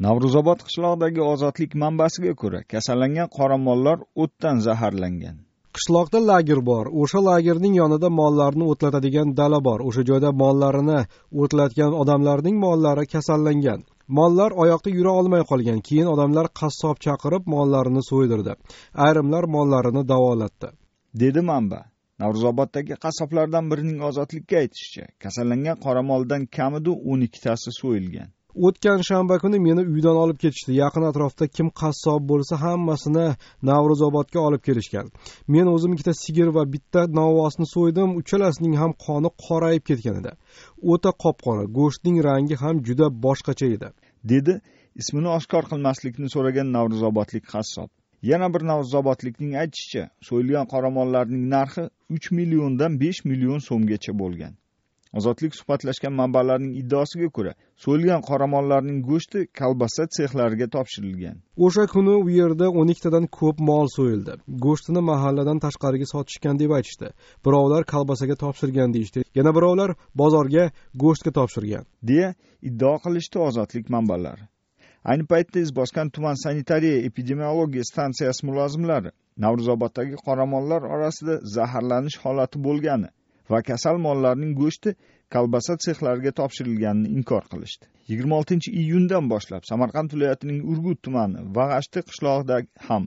Navruzobod qishlog'idagi ozodlik manbasiga ko'ra, kasallangan qoramollar o'tdan zaharlangan. Qishloqda lager bor. O'sha lagerning yonida mollarni o'tlatadigan dala bor. O'sha joyda mollarini o'tlatgan odamlarning mollari kasallangan. Mollar oyoqda yura olmay qolgan. Keyin odamlar qassob chaqirib mollarini so'ydirdi. Ayrimlar mollarini davolatdi, dedi manba. Navro'zoboddagi qassoblardan birining ozodlikka aytishicha, kasallangan qoramoldan kamida 12 tasi so'yilgan. O'tgan shanba kuni meni uydan olib ketishdi. Yaqin atrofda kim qassob bo'lsa, hammasini Navro'zobodga olib kelishgan. Men o'zim ikkita sigir va bitta novvosni so'ydim. Uchalasining ham qoni qorayib ketgan edi. O'ta qopqora, go'shtning rangi ham juda boshqacha edi, dedi ismini oshkor qilmaslikni so'ragan navro'zobodlik qassob. Yana bir navro'zobodlikning aytishicha, so'yilgan qoramollarning narxi 3 milliondan 5 million so'mgacha bo'lgan. Ozodlik suhbatlashgan manbalarning iddaosiga ko'ra, so'yilgan qoramollarning go'shti kolbasa sexlariga topshirilgan. O'sha kuni u yerda 12 tadan ko'p mol so'yildi. Go'shtini mahalladan tashqariga sotishgan deb aytishdi. Birovlar kolbasaga topshirgan deyishdi. Yana birovlar bozorga go'shtga topshirgan, deya iddao qilishdi ozodlik manbalari. Ayni paytda Izboskan tuman sanitariya epidemiologiya stansiyasi mulozimlari Navro'zoboddagi qoramollar orasida zaharlanish holati bo'lgani va kasal mollarning go'shti kolbasa sexlariga topshirilganini inkor qilishdi. 26-iyundan boshlab Samarqand viloyatining Urgut tumani Vag'ashti qishlog'ida ham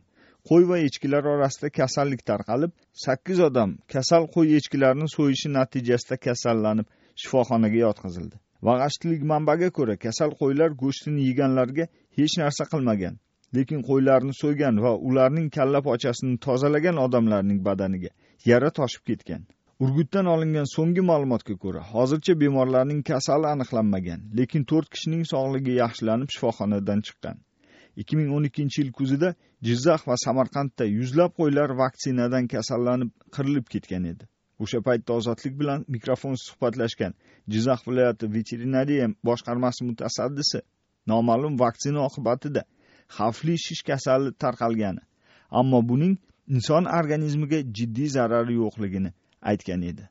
qo'y va echkilar orasida kasallik tarqalib, 8 odam kasal qo'y echkilarini so'yishi natijasida kasallanib shifoxonaga yotqizildi. Vag'ashtlik manbaga ko'ra, kasal qo'ylar go'shtini yeganlarga hech narsa qilmagan, lekin qo'ylarni so'ygan va ularning kalla pochasini tozalagan odamlarning badaniga yara toshib ketgan. Urgutdan olingan so'nggi ma'lumotga ko'ra, hozircha bemorlarning kasali aniqlanmagan, lekin 4 kishining sog'ligi yaxshilanib shifoxonadan chiqqan. 2012-yil kuzida Jizzax va Samarqandda yuzlab qo'ylar vaksinadan kasallanib qirilib ketgan edi. O'sha paytda ozodlik bilan mikrofonsiz suhbatlashgan Jizzax viloyati veterinariya boshqarmasi mutasaddisi noma'lum vaksina oqibatida xavfli shish kasali tarqalgani, ammo buning inson organizmiga jiddiy zarari yo'qligini aytgan edi.